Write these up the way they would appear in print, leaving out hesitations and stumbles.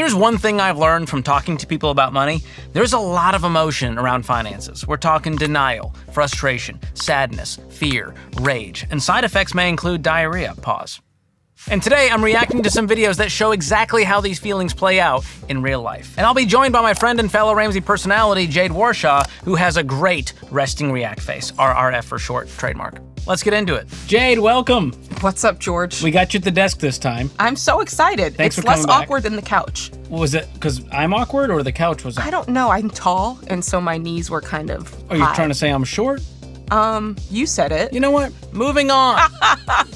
there's one thing I've learned from talking to people about money, there's a lot of emotion around finances. We're talking denial, frustration, sadness, fear, rage, and side effects may include diarrhea. Pause. And today, I'm reacting to some videos that show exactly how these feelings play out in real life. And I'll be joined by my friend and fellow Ramsey Personality, Jade Warshaw, who has a great resting react face, RRF for short, trademark. Let's get into it. Jade, welcome. What's up, George? We got you at the desk this time. I'm so excited. Thanks it's for coming less back. awkward than the couch. Was it because I'm awkward or the couch was awkward? I don't know. I'm tall, and so my knees were kind of Are you high. trying to say I'm short? You said it. You know what? Moving on.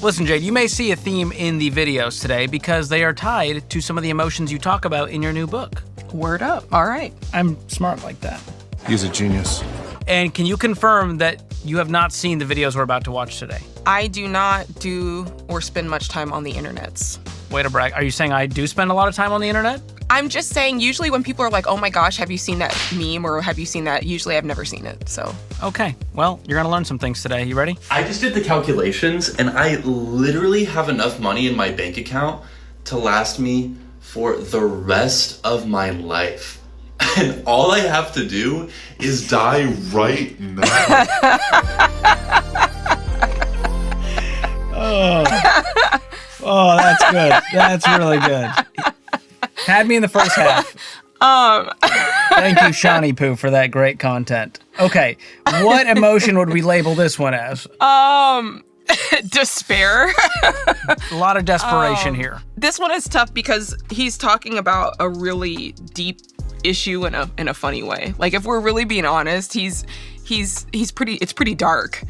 Listen, Jade, you may see a theme in the videos today because they are tied to some of the emotions you talk about in your new book. Word up. All right. I'm smart like that. He's a genius. And can you confirm that you have not seen the videos we're about to watch today? I do not do or spend much time on the internets. Way to brag. Are you saying I do spend a lot of time on the internet? I'm just saying, usually when people are like, oh my gosh, have you seen that meme or have you seen that? Usually I've never seen it, so. Okay, well, you're gonna learn some things today. You ready? I just did the calculations and I literally have enough money in my bank account to last me for the rest of my life. And all I have to do is die right now. Oh, that's good. That's really good. Had me in the first half. Thank you, Shawnee Poo, for that great content. Okay, what emotion would we label this one as? Despair. A lot of desperation here. This one is tough because he's talking about a really deep issue in a funny way. Like, if we're really being honest, it's pretty dark.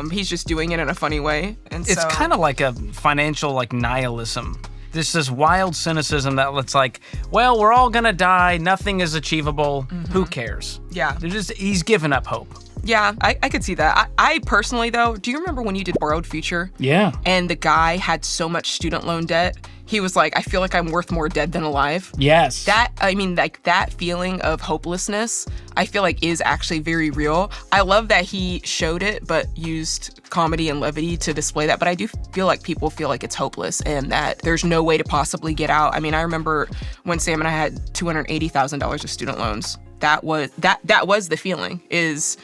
He's just doing it in a funny way. And It's kind of like a financial nihilism. There's this wild cynicism that it's like, well, we're all gonna die, nothing is achievable, who cares? Yeah. He's given up hope. Yeah, I could see that. I personally, though, do you remember when you did Borrowed Future? Yeah. And the guy had so much student loan debt, he was like, I feel like I'm worth more dead than alive. Yes. That feeling of hopelessness, I feel like is actually very real. I love that he showed it, but used comedy and levity to display that. But I do feel like people feel like it's hopeless and that there's no way to possibly get out. I mean, I remember when Sam and I had $280,000 of student loans. That was the feeling is,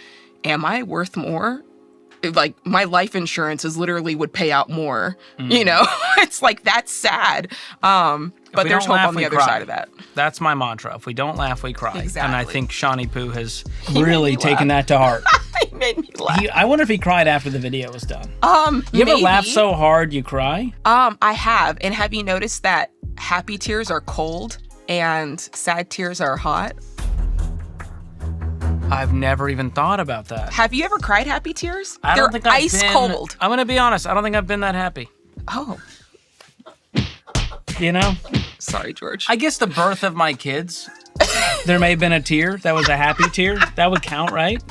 am I worth more? Like, my life insurance literally would pay out more, you know? It's like, that's sad. But there's hope on the other side of that. That's my mantra. If we don't laugh, we cry. Exactly. And I think Shawnee Poo has really taken that to heart. He made me laugh. I wonder if he cried after the video was done. You ever Maybe. laugh so hard you cry? I have. And have you noticed that happy tears are cold and sad tears are hot? I've never even thought about that. Have you ever cried happy tears? I don't think They're I've ice been, cold. I'm gonna be honest, I don't think I've been that happy. Oh, You know? sorry, George. I guess the birth of my kids, there may have been a tear. That was a happy tear. That would count, right?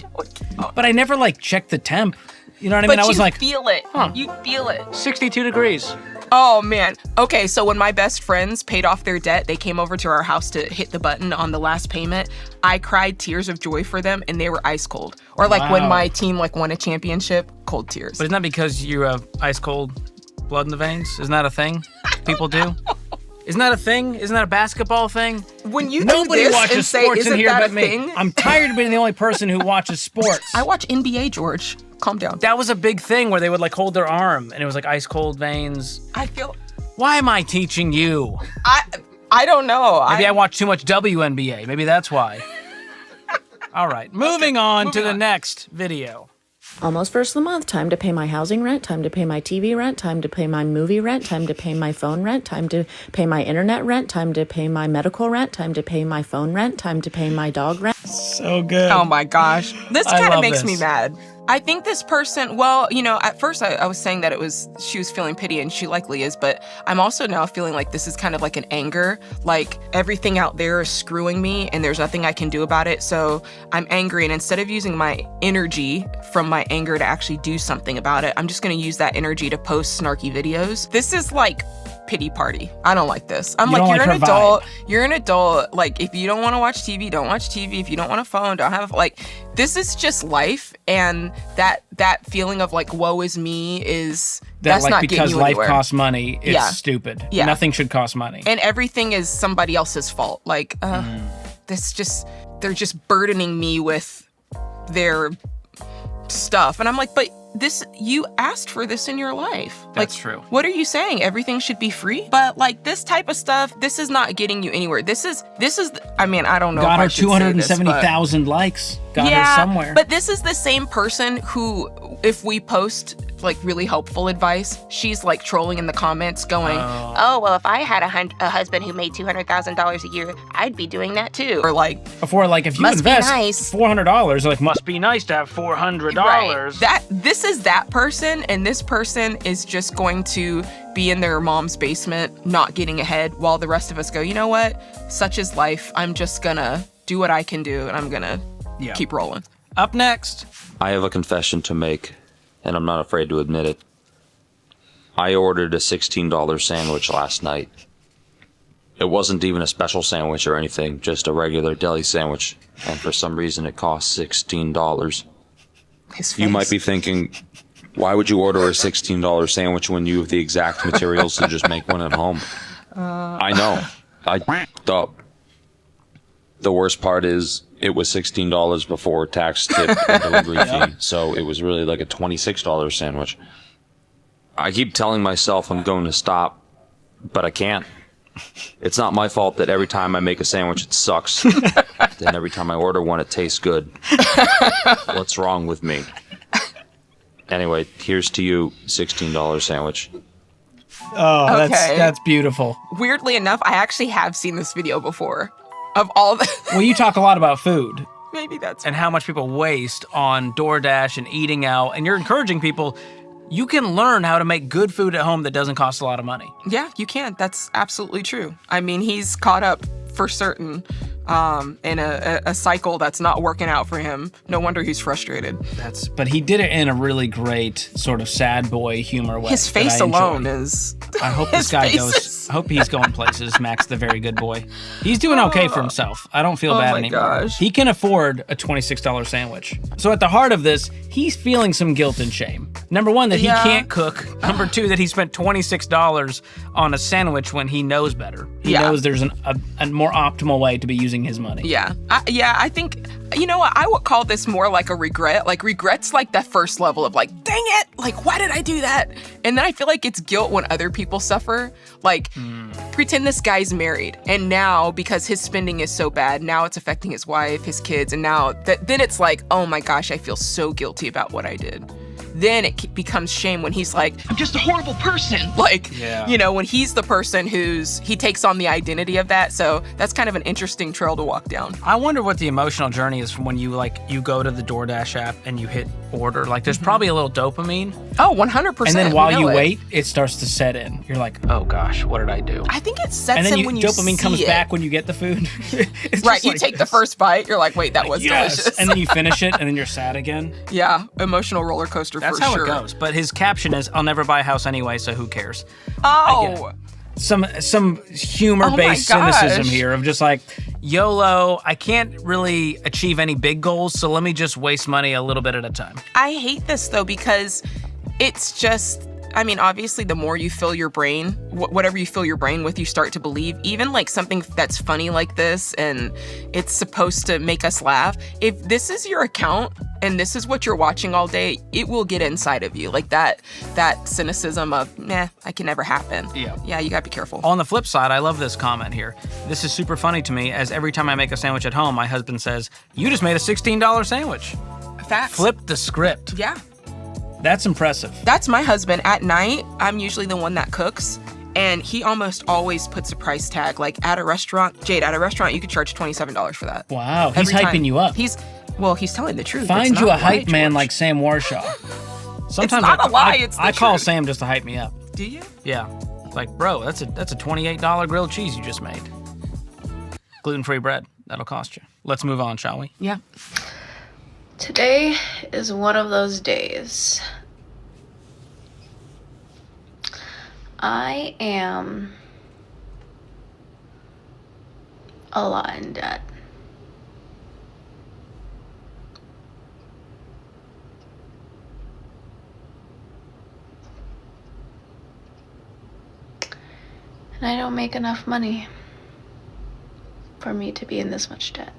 But I never checked the temp. You know what I mean? But I was you like, feel it. huh. You feel it. 62 degrees. Oh, man. Okay, so when my best friends paid off their debt, they came over to our house to hit the button on the last payment. I cried tears of joy for them, and they were ice cold. Or when Wow. my team won a championship, cold tears. But isn't that because you have ice cold blood in the veins? Isn't that a thing people do? Isn't that a thing? Isn't that a basketball thing? When you Nobody do this watches and say, sports in isn't here that but a me. thing? I'm tired of being the only person who watches sports. I watch NBA, George. Calm down. That was a big thing where they would hold their arm and it was ice cold veins. I feel... Why am I teaching you? I don't know. Maybe I watch too much WNBA. Maybe that's why. All right, moving on to the next video. Almost first of the month, time to pay my housing rent, time to pay my TV rent, time to pay my movie rent, time to pay my phone rent, time to pay my internet rent, time to pay my medical rent, time to pay my phone rent, time to pay my dog rent. So good. Oh my gosh. This I kind love of makes me this. mad. I think this person, well, at first I was saying that she was feeling pity, and she likely is, but I'm also now feeling like this is kind of like an anger, like everything out there is screwing me and there's nothing I can do about it. So I'm angry, and instead of using my energy from my anger to actually do something about it, I'm just gonna use that energy to post snarky videos. This is like pity party. I don't like this. I'm You like, don't you're like an her adult. vibe. You're an adult. Like, if you don't want to watch TV, don't watch TV. If you don't want a phone, don't have, like, this is just life. And that feeling of like, woe is me that's like, not because getting you life anywhere. costs money, it's Yeah. stupid. Yeah. Nothing should cost money. And everything is somebody else's fault. Like, they're just burdening me with their stuff. And I'm like, but you asked for this in your life. That's like, true. What are you saying? Everything should be free? But like this type of stuff, this is not getting you anywhere. This is, I mean, I don't know Got if her I should say this, but- 270,000 likes. Got her somewhere. But this is the same person who, if we post like really helpful advice, she's like trolling in the comments going, Oh, well, if I had a husband who made $200,000 a year, I'd be doing that too. or like, Before, like, if you Must be invest nice. $400, like, must be nice to have $400. right. This is that person, and this person is just going to be in their mom's basement, not getting ahead, while the rest of us go, you know what? Such is life. I'm just gonna do what I can do, and I'm gonna keep rolling. Up next. I have a confession to make, and I'm not afraid to admit it. I ordered a $16 sandwich last night. It wasn't even a special sandwich or anything, just a regular deli sandwich, and for some reason it cost $16. His face. You might be thinking, why would you order a $16 sandwich when you have the exact materials to just make one at home? I know. I f***ed up. The worst part is it was $16 before tax, tip, and delivery fee, so it was really like a $26 sandwich. I keep telling myself I'm going to stop, but I can't. It's not my fault that every time I make a sandwich it sucks. Then every time I order one it tastes good. What's wrong with me? Anyway, here's to you, $16 sandwich. Oh, Okay. that's beautiful. Weirdly enough, I actually have seen this video before. Of all the... Well, you talk a lot about food Maybe that's... and how much people waste on DoorDash and eating out, and you're encouraging people, you can learn how to make good food at home that doesn't cost a lot of money. Yeah, you can. That's absolutely true. I mean, he's caught up for certain in a cycle that's not working out for him. No wonder he's frustrated. But he did it in a really great sort of sad boy humor way. His that face I alone enjoy. is... I hope his this guy face goes. is- I hope he's going places. Max, the very good boy. He's doing okay for himself. I don't feel bad my anymore. gosh. He can afford a $26 sandwich. So at the heart of this, he's feeling some guilt and shame. Number one, that he Yeah. can't cook. Number two, that he spent $26 on a sandwich when he knows better. He Yeah. knows there's a more optimal way to be using his money. Yeah. I think, you know what? I would call this more like a regret. Like, regret's like that first level of like, dang it! Like, why did I do that? And then I feel like it's guilt when other people suffer. Like, pretend this guy's married. And now, because his spending is so bad, now it's affecting his wife, his kids. And now, then it's like, oh my gosh, I feel so guilty about what I did. Then it becomes shame when he's like, I'm just a horrible person. Like, you know, when he's the person he takes on the identity of that. So that's kind of an interesting trail to walk down. I wonder what the emotional journey is from when you go to the DoorDash app and you hit order. Like, there's probably a little dopamine. Oh, 100%. And then while know you it. wait, it starts to set in. You're like, oh gosh, what did I do? I think it sets And then in when you dopamine see comes it. back when you get the food. It's Right, just you like take the this. first bite, you're like, wait, that was Yes. delicious. And then you finish it, and then you're sad again. Yeah, emotional roller coaster That's for how sure. it goes. But his caption is, "I'll never buy a house anyway, so who cares?" Oh, Some humor-based Oh my gosh. cynicism here of just like, YOLO, I can't really achieve any big goals, so let me just waste money a little bit at a time. I hate this though because it's just, I mean, obviously the more you fill your brain, whatever you fill your brain with, you start to believe. Even like something that's funny like this and it's supposed to make us laugh. If this is your account and this is what you're watching all day, it will get inside of you. Like that cynicism of, I can never happen. Yeah, you gotta be careful. On the flip side, I love this comment here. This is super funny to me, as every time I make a sandwich at home, my husband says, "You just made a $16 sandwich." Facts. Flip the script. Yeah. That's impressive. That's my husband. At night, I'm usually the one that cooks, and he almost always puts a price tag. Like at a restaurant, Jade, at a restaurant, you could charge $27 for that. Wow, he's Every hyping time. you up. He's telling the truth. Find It's you not a hype lie, man George. like Sam Warshaw. Sometimes not a lie, it's the I call truth. Sam just to hype me up. Do you? Yeah. Like, bro, that's a $28 grilled cheese you just made. Gluten-free bread. That'll cost you. Let's move on, shall we? Yeah. Today is one of those days. I am a lot in debt. And I don't make enough money for me to be in this much debt.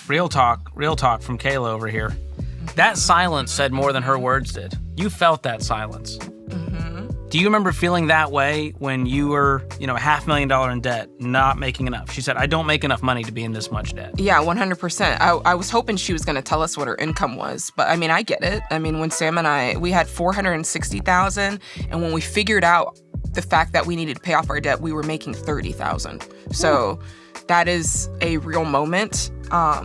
Real talk from Kayla over here. That silence said more than her words did. You felt that silence. Do you remember feeling that way when you were, $500,000 in debt, not making enough? She said, I don't make enough money to be in this much debt. Yeah, 100%. I was hoping she was going to tell us what her income was, but I mean, I get it. I mean, when Sam and we had $460,000, and when we figured out the fact that we needed to pay off our debt, we were making $30,000. So that is a real moment.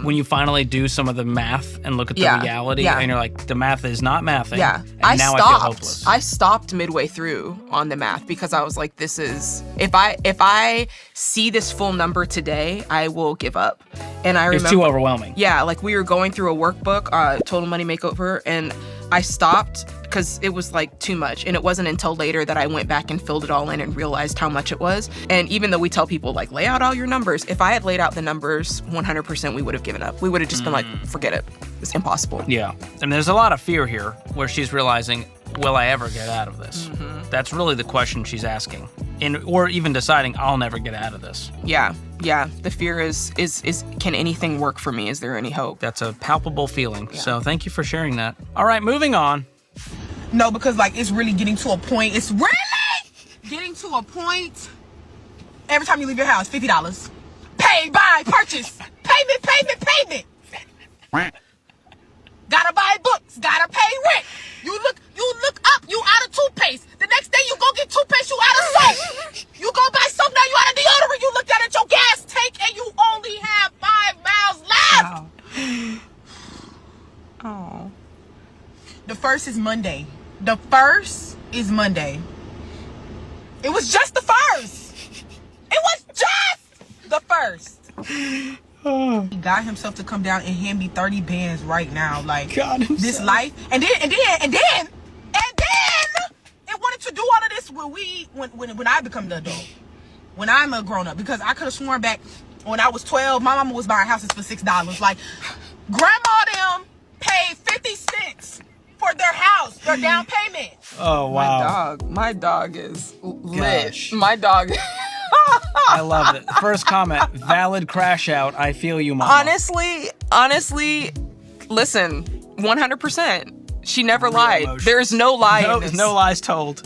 When you finally do some of the math and look at the reality, and you're like, the math is not mathing. Yeah, and now I feel hopeless. I stopped midway through on the math because I was like, this is, if I see this full number today, I will give up. And I remember it's too overwhelming. Yeah, like we were going through a workbook, Total Money Makeover, and I stopped because it was like too much. And it wasn't until later that I went back and filled it all in and realized how much it was. And even though we tell people like, lay out all your numbers, if I had laid out the numbers 100%, we would have given up. We would have just been like, forget it. It's impossible. Yeah. And there's a lot of fear here where she's realizing, will I ever get out of this? That's really the question she's asking. Or even deciding, I'll never get out of this. Yeah. The fear is can anything work for me? Is there any hope? That's a palpable feeling. Yeah. So thank you for sharing that. All right, moving on. No, because like it's really getting to a point. It's really getting to a point. Every time you leave your house, $50. Pay, buy, purchase. Payment. Gotta buy books. Gotta pay rent. You look up. You out of toothpaste. The next day you go get toothpaste. You out of soap. You go buy soap. Now you out of deodorant. You looked at your gas tank and you only have 5 miles left. Oh. The first is Monday. It was just the first. He got himself to come down and hand me 30 bands right now. Like, this life. And then it wanted to do all of this when I become the adult. When I'm a grown up. Because I could have sworn back when I was 12, my mama was buying houses for $6. Like, grandma them paid 50 cents for their house, their down payment. Oh, wow. My dog is Gosh. lit. My dog. I love it. First comment, valid crash out. I feel you, Mama. Honestly, listen, 100%. She never lied. Emotions. There's no lie in this. No lies told.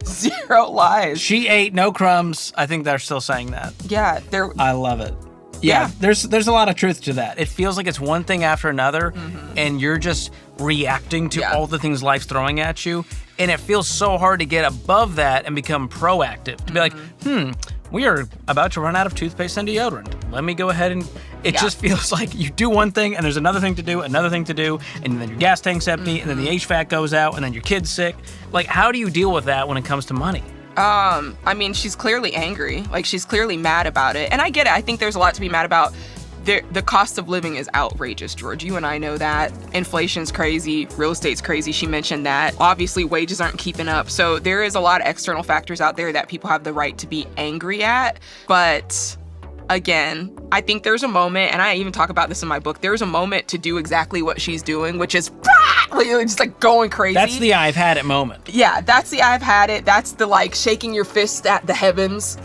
0 lies. She ate no crumbs. I think they're still saying that. Yeah, I love it. Yeah, there's a lot of truth to that. It feels like it's one thing after another, and you're just reacting to all the things life's throwing at you, and it feels so hard to get above that and become proactive. To be like, we are about to run out of toothpaste and deodorant. Let me go ahead and... It just feels like you do one thing, and there's another thing to do, and then your gas tank's empty, and then the HVAC goes out, and then your kid's sick. Like, how do you deal with that when it comes to money? I mean, she's clearly angry. Like, she's clearly mad about it. And I get it. I think there's a lot to be mad about. The cost of living is outrageous, George. You and I know that. Inflation's crazy. Real estate's crazy. She mentioned that. Obviously, wages aren't keeping up. So there is a lot of external factors out there that people have the right to be angry at. But again, I think there's a moment, and I even talk about this in my book, there's a moment to do exactly what she's doing, which is just like going crazy. That's the I've had it moment. Yeah, that's the I've had it. That's the like shaking your fist at the heavens.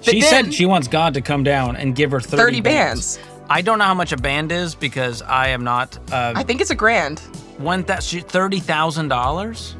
She said she wants God to come down and give her 30 bands. I don't know how much a band is because I am not. I think it's $1,000. $30,000?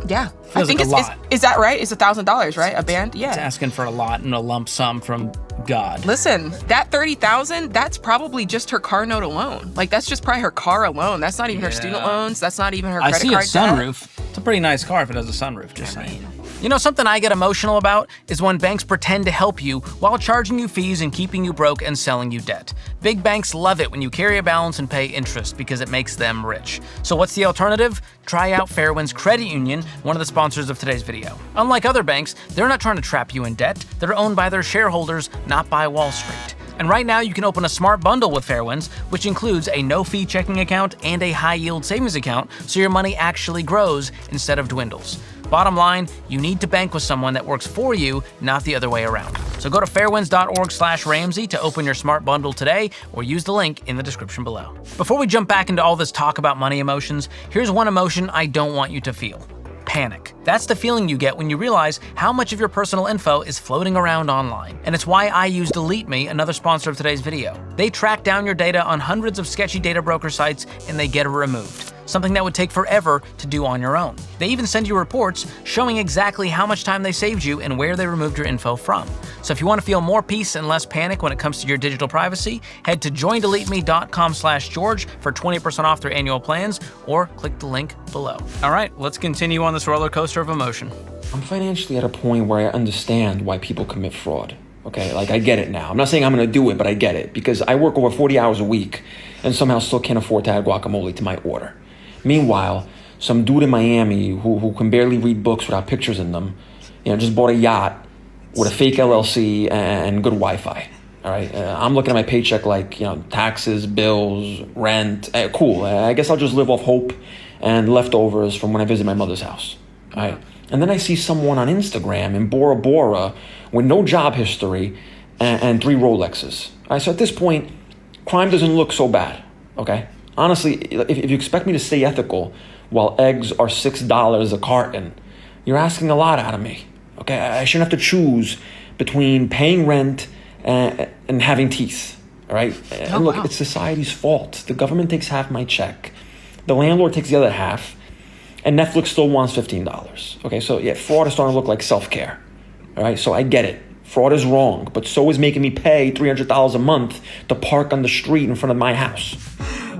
Yeah, Feels I think like a lot. Is that right? It's $1,000, right? A band? Yeah. It's asking for a lot and a lump sum from God. Listen, that $30,000, that's probably just her car note alone. Like, that's just probably her car alone. That's not even her student loans. That's not even her credit card debt. I see a sunroof. It's a pretty nice car if it has a sunroof, just saying. You know, something I get emotional about is when banks pretend to help you while charging you fees and keeping you broke and selling you debt. Big banks love it when you carry a balance and pay interest because it makes them rich. So what's the alternative? Try out Fairwinds Credit Union, one of the sponsors of today's video. Unlike other banks, they're not trying to trap you in debt. They're owned by their shareholders, not by Wall Street. And right now you can open a smart bundle with Fairwinds, which includes a no-fee checking account and a high-yield savings account, so your money actually grows instead of dwindles. Bottom line, you need to bank with someone that works for you, not the other way around. So go to fairwinds.org/Ramsey to open your smart bundle today, or use the link in the description below. Before we jump back into all this talk about money emotions, here's one emotion I don't want you to feel. Panic. That's the feeling you get when you realize how much of your personal info is floating around online. And it's why I use Delete Me, another sponsor of today's video. They track down your data on hundreds of sketchy data broker sites and they get it removed. Something that would take forever to do on your own. They even send you reports showing exactly how much time they saved you and where they removed your info from. So if you want to feel more peace and less panic when it comes to your digital privacy, head to joindeleteme.com/George for 20% off their annual plans, or click the link below. All right, let's continue on this roller coaster of emotion. I'm financially at a point where I understand why people commit fraud. Okay, like I get it now. I'm not saying I'm gonna do it, but I get it because I work over 40 hours a week and somehow still can't afford to add guacamole to my order. Meanwhile, some dude in Miami who can barely read books without pictures in them, just bought a yacht with a fake LLC and good Wi-Fi. All right, I'm looking at my paycheck like taxes, bills, rent. Cool. I guess I'll just live off hope and leftovers from when I visit my mother's house. All right, and then I see someone on Instagram in Bora Bora with no job history and 3 Rolexes. All right, so at this point, crime doesn't look so bad. Okay. Honestly, if you expect me to stay ethical while eggs are $6 a carton, you're asking a lot out of me. Okay, I shouldn't have to choose between paying rent and having teeth. All right, and look, it's society's fault. The government takes half my check, the landlord takes the other half, and Netflix still wants $15. Okay, so yeah, fraud is starting to look like self-care. All right, so I get it. Fraud is wrong, but so is making me pay $300 a month to park on the street in front of my house.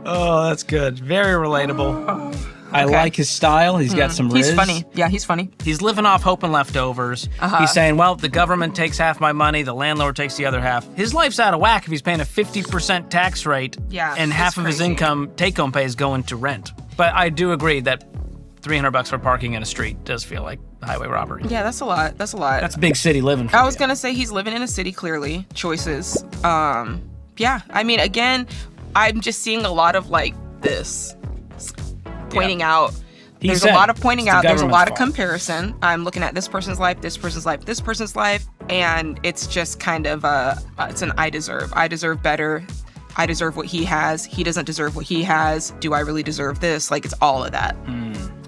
Oh, that's good. Very relatable. I like his style. He's got some riz. He's funny. Yeah, he's funny. He's living off hope and leftovers. He's saying, well, the government takes half my money, the landlord takes the other half. His life's out of whack if he's paying a 50% tax rate and half of his income, take-home pay, is going to rent. But I do agree that $300 for parking in a street does feel like highway robbery. Yeah, that's a lot. That's a lot. That's big city living for I was going to say he's living in a city, clearly. Choices. Yeah, I mean, again, I'm just seeing a lot of this pointing out. There's a lot of pointing out. There's a lot of comparison. I'm looking at this person's life, this person's life, this person's life, and it's just kind of it's an I deserve. I deserve better. I deserve what he has. He doesn't deserve what he has. Do I really deserve this? It's all of that.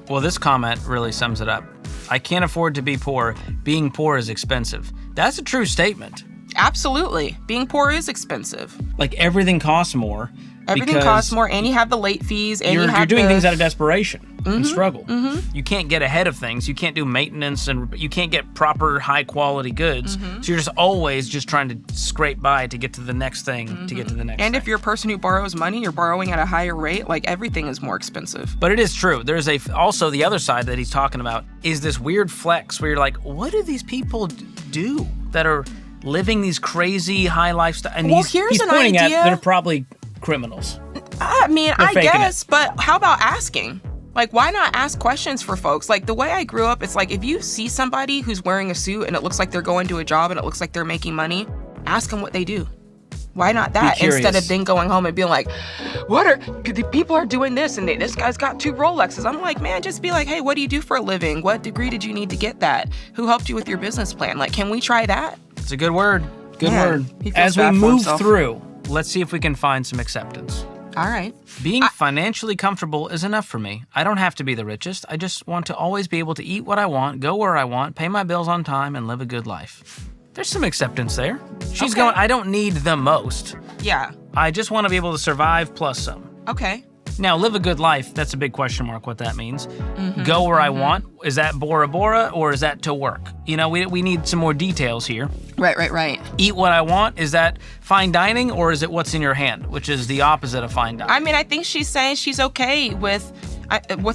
Well, this comment really sums it up. I can't afford to be poor. Being poor is expensive. That's a true statement. Absolutely. Being poor is expensive. Everything costs more. Everything costs more, and you have the late fees, and you're doing things out of desperation and struggle. You can't get ahead of things. You can't do maintenance, and you can't get proper high-quality goods. So you're just always trying to scrape by to get to the next thing, to get to the next thing. And if you're a person who borrows money, you're borrowing at a higher rate. Everything is more expensive. But it is true. There's also the other side that he's talking about is this weird flex where you're like, what do these people do that are living these crazy high lifestyle? And he's pointing at they're probably criminals. I mean, I guess, but how about asking? Why not ask questions for folks? The way I grew up, it's if you see somebody who's wearing a suit and it looks like they're going to a job and it looks like they're making money, ask them what they do. Why not that? Instead of then going home and being like, people are doing this and this guy's got 2 Rolexes. I'm like, man, just be like, hey, what do you do for a living? What degree did you need to get that? Who helped you with your business plan? Can we try that? It's a good word. Good word. As we move through, let's see if we can find some acceptance. All right. Being financially comfortable is enough for me. I don't have to be the richest. I just want to always be able to eat what I want, go where I want, pay my bills on time, and live a good life. There's some acceptance there. She's going, I don't need the most. Yeah. I just want to be able to survive plus some. Okay. Now, live a good life, that's a big question mark what that means. Go where I want, is that Bora Bora or is that to work? We need some more details here. Right. Eat what I want, is that fine dining or is it what's in your hand, which is the opposite of fine dining? I mean, I think she's saying she's okay with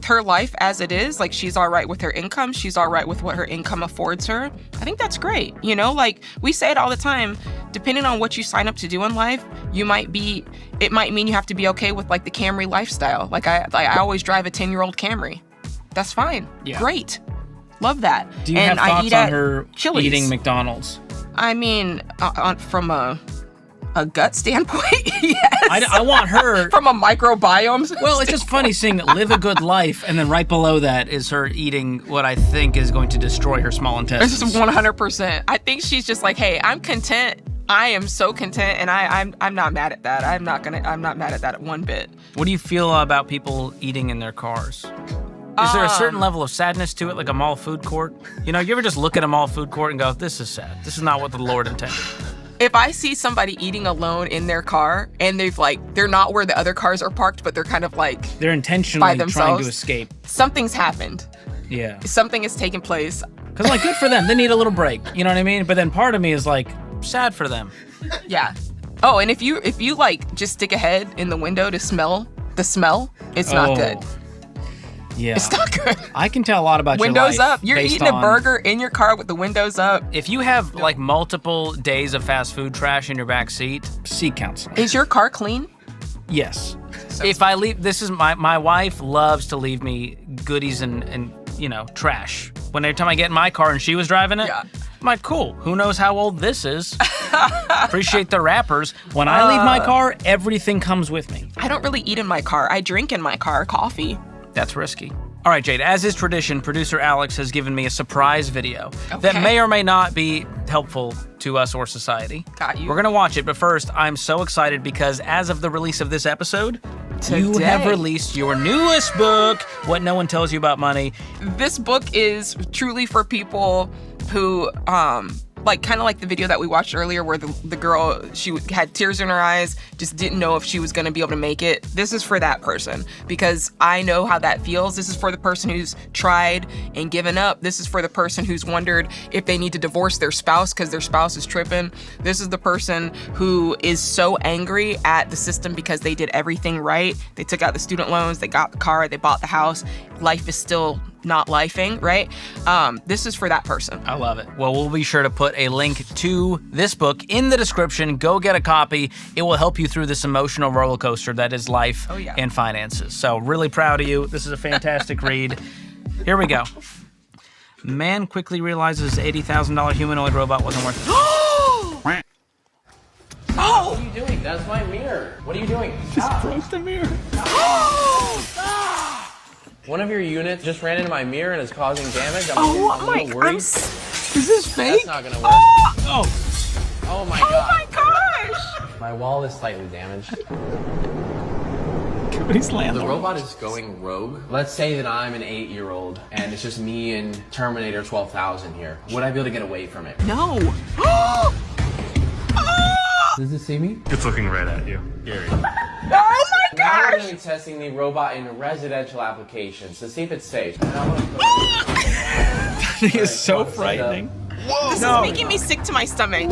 her life as it is. She's all right with her income. She's all right with what her income affords her. I think that's great. We say it all the time, depending on what you sign up to do in life, it might mean you have to be okay with the Camry lifestyle. I always drive a 10-year-old Camry. That's fine. Yeah. Great. Love that. Do you have thoughts on her eating McDonald's? I mean, from a a gut standpoint, yes. I want her. From a microbiome. Well, it's just funny seeing live a good life, and then right below that is her eating what I think is going to destroy her small intestines. It's just 100%. I think she's just like, hey, I'm content. I am so content, and I'm not mad at that. I'm not mad at that one bit. What do you feel about people eating in their cars? Is there a certain level of sadness to it, like a mall food court? You ever just look at a mall food court and go, this is sad. This is not what the Lord intended. If I see somebody eating alone in their car and they're not where the other cars are parked, but they're kind of like they're intentionally by trying to escape. Something's happened. Yeah. Something has taken place. Because good for them. They need a little break. You know what I mean? But then part of me is like, sad for them. Yeah. Oh, and if you like just stick a head in the window to smell the smell, it's not good. Yeah. It's not good. I can tell a lot about windows your life. Up. You're eating a burger in your car with the windows up. If you have like multiple days of fast food trash in your back seat, seek counseling. Is your car clean? Yes. If I leave, this is my wife loves to leave me goodies and trash. When every time I get in my car and she was driving it, I'm like, cool. Who knows how old this is? Appreciate the wrappers. When I leave my car, everything comes with me. I don't really eat in my car. I drink in my car coffee. That's risky. All right, Jade, as is tradition, producer Alex has given me a surprise video that may or may not be helpful to us or society. Got you. We're going to watch it, but first, I'm so excited because as of the release of this episode, you have released your newest book, What No One Tells You About Money. This book is truly for people who, kind of like the video that we watched earlier where the girl, she had tears in her eyes, just didn't know if she was going to be able to make it. This is for that person because I know how that feels. This is for the person who's tried and given up. This is for the person who's wondered if they need to divorce their spouse because their spouse is tripping. This is the person who is so angry at the system because they did everything right. They took out the student loans, they got the car, they bought the house. Life is still not lifing, right? This is for that person. I love it. Well, we'll be sure to put a link to this book in the description. Go get a copy. It will help you through this emotional roller coaster that is life and finances. So really proud of you. This is a fantastic read. Here we go. Man quickly realizes $80,000 humanoid robot wasn't worth it. Oh! What are you doing? That's my mirror. What are you doing? Just broke the mirror. One of your units just ran into my mirror and is causing damage. I'm a little worried. Is this fake? That's not gonna work. Oh my god. Oh my gosh! My wall is slightly damaged. Cody's landlord. The robot is going rogue. Let's say that I'm an 8-year-old and it's just me and Terminator 12,000 here. Would I be able to get away from it? No. Does it see me? It's looking right at you. Gary. Oh my Now we're gosh! going to be testing the robot in residential applications to see if it's safe. That thing is so frightening. This is making me sick to my stomach.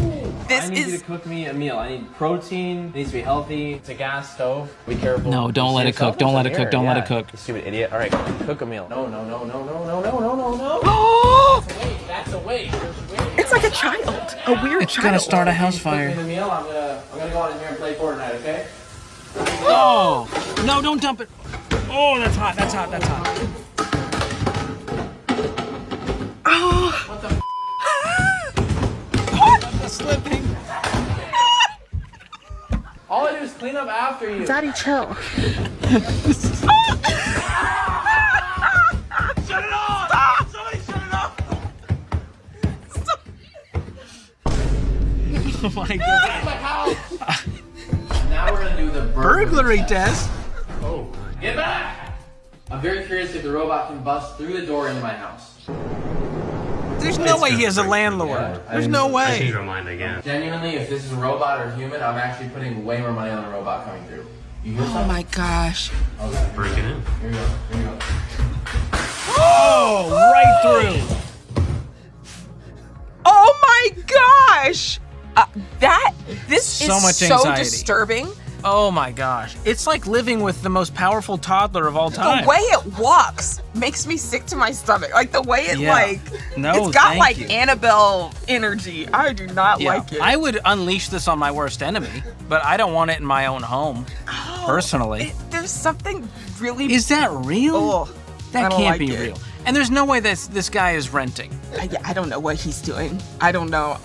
I need you to cook me a meal. I need protein. It needs to be healthy. It's a gas stove. Be careful. No, don't let it cook. Don't let it cook. Don't let it cook. You stupid idiot. All right, cook a meal. No. That's a waste. It's like a child. A weird It's child. gonna start a house fire. Cook me the meal. I'm gonna go on in here and play Fortnite, okay? Oh! No, don't dump it. Oh, that's hot. That's hot. That's hot. Oh. What the It's slipping. All I do is clean up after you. Daddy, chill. Shut it off! Stop! Somebody shut it off! Oh my god. My house. Now we're gonna do the Burglary test? Oh. Get back! I'm very curious if the robot can bust through the door into my house. There's no way he has a landlord. There's no I changed way. my mind again. Genuinely, if this is a robot or human, I'm actually putting way more money on the robot coming through. You hear Oh something? my gosh. Okay. Breaking in. Here we go. Here we go. Oh, right through. Oh my gosh! This So is much so anxiety. disturbing. Oh my gosh. It's like living with the most powerful toddler of all time. The way it walks makes me sick to my stomach. Like the way it No, it's got thank like you. Annabelle energy. I do not Yeah. like it. I would unleash this on my worst enemy, but I don't want it in my own home, personally. There's something really. Is that real? Oh, I That don't can't like be it. real. And there's no way this guy is renting. I don't know what he's doing. I don't know.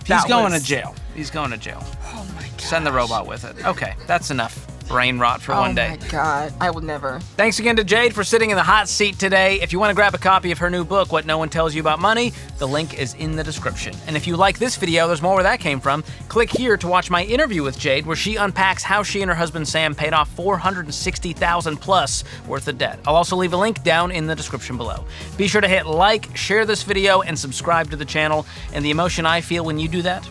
He's going to jail. He's going to jail. Oh my gosh. Send the robot with it. Okay, that's enough brain rot for one day. Oh my God, I would never. Thanks again to Jade for sitting in the hot seat today. If you want to grab a copy of her new book, What No One Tells You About Money, the link is in the description. And if you like this video, there's more where that came from. Click here to watch my interview with Jade, where she unpacks how she and her husband Sam paid off $460,000 plus worth of debt. I'll also leave a link down in the description below. Be sure to hit like, share this video, and subscribe to the channel. And the emotion I feel when you do that?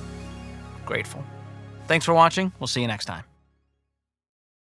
Grateful. Thanks for watching. We'll see you next time.